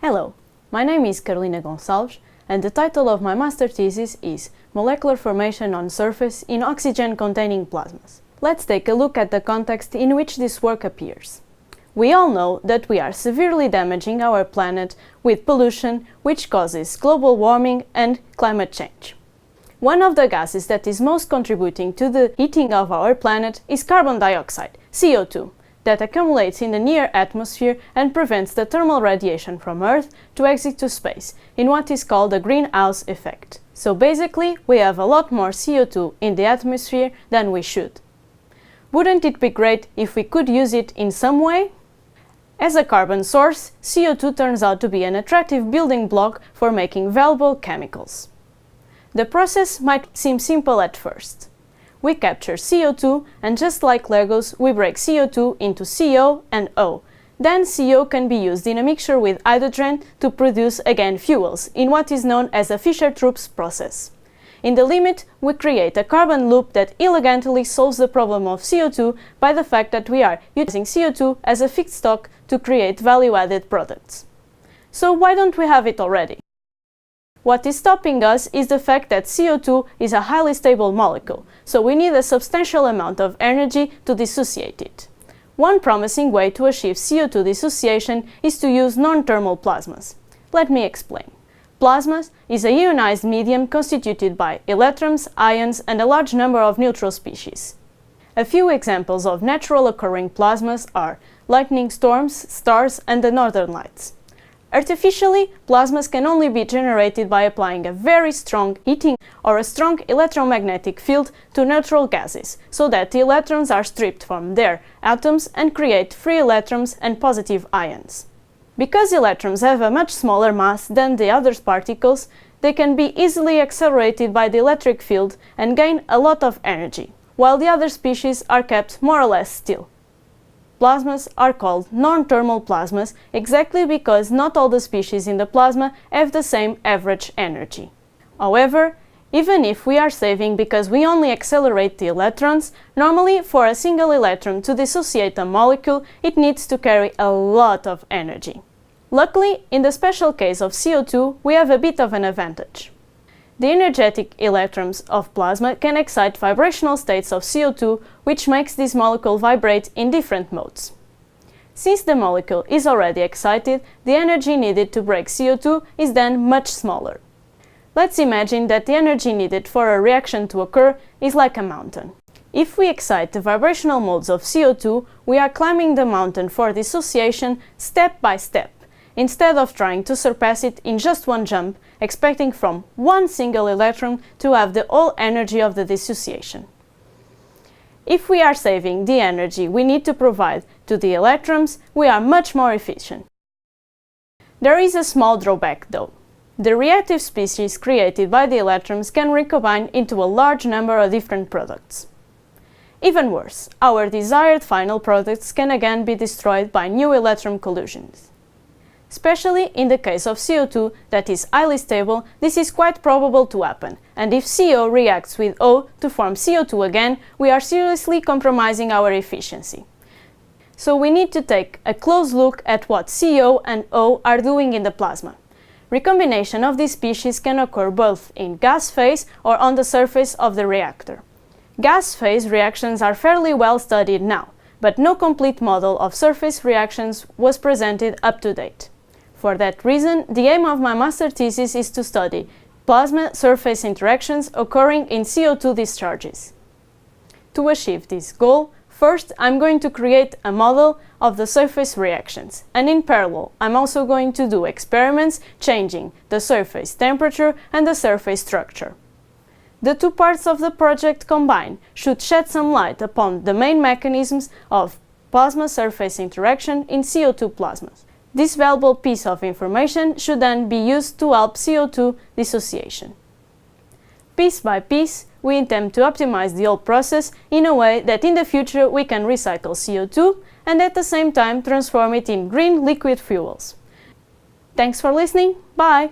Hello, my name is Carolina Gonçalves and the title of my master thesis is Molecular Formation on Surface in Oxygen-Containing Plasmas. Let's take a look at the context in which this work appears. We all know that we are severely damaging our planet with pollution, which causes global warming and climate change. One of the gases that is most contributing to the heating of our planet is carbon dioxide, CO2, that accumulates in the near atmosphere and prevents the thermal radiation from Earth to exit to space, in what is called the greenhouse effect. So basically, we have a lot more CO2 in the atmosphere than we should. Wouldn't it be great if we could use it in some way? As a carbon source, CO2 turns out to be an attractive building block for making valuable chemicals. The process might seem simple at first. We capture CO2 and just like Legos, we break CO2 into CO and O. Then CO can be used in a mixture with hydrogen to produce again fuels in what is known as a Fischer-Tropsch process. In the limit, we create a carbon loop that elegantly solves the problem of CO2 by the fact that we are using CO2 as a feedstock to create value-added products. So why don't we have it already? What is stopping us is the fact that CO2 is a highly stable molecule, so we need a substantial amount of energy to dissociate it. One promising way to achieve CO2 dissociation is to use non-thermal plasmas. Let me explain. Plasma is a ionized medium constituted by electrons, ions, and a large number of neutral species. A few examples of natural occurring plasmas are lightning storms, stars, and the northern lights. Artificially, plasmas can only be generated by applying a very strong heating or a strong electromagnetic field to neutral gases, so that the electrons are stripped from their atoms and create free electrons and positive ions. Because electrons have a much smaller mass than the other particles, they can be easily accelerated by the electric field and gain a lot of energy, while the other species are kept more or less still. Plasmas are called non-thermal plasmas exactly because not all the species in the plasma have the same average energy. However, even if we are saving because we only accelerate the electrons, normally for a single electron to dissociate a molecule, it needs to carry a lot of energy. Luckily, in the special case of CO2, we have a bit of an advantage. The energetic electrons of plasma can excite vibrational states of CO2, which makes this molecule vibrate in different modes. Since the molecule is already excited, the energy needed to break CO2 is then much smaller. Let's imagine that the energy needed for a reaction to occur is like a mountain. If we excite the vibrational modes of CO2, we are climbing the mountain for dissociation step by step, instead of trying to surpass it in just one jump, expecting from one single electron to have the whole energy of the dissociation. If we are saving the energy we need to provide to the electrons, we are much more efficient. There is a small drawback though. The reactive species created by the electrons can recombine into a large number of different products. Even worse, our desired final products can again be destroyed by new electron collisions. Especially in the case of CO2 that is highly stable, this is quite probable to happen, and if CO reacts with O to form CO2 again, we are seriously compromising our efficiency. So we need to take a close look at what CO and O are doing in the plasma. Recombination of these species can occur both in gas phase or on the surface of the reactor. Gas phase reactions are fairly well studied now, but no complete model of surface reactions was presented up to date. For that reason, the aim of my master thesis is to study plasma surface interactions occurring in CO2 discharges. To achieve this goal, first I'm going to create a model of the surface reactions, and in parallel I'm also going to do experiments changing the surface temperature and the surface structure. The two parts of the project combined should shed some light upon the main mechanisms of plasma surface interaction in CO2 plasmas. This valuable piece of information should then be used to help CO2 dissociation. Piece by piece, we intend to optimize the whole process in a way that in the future we can recycle CO2 and at the same time transform it in green liquid fuels. Thanks for listening, bye!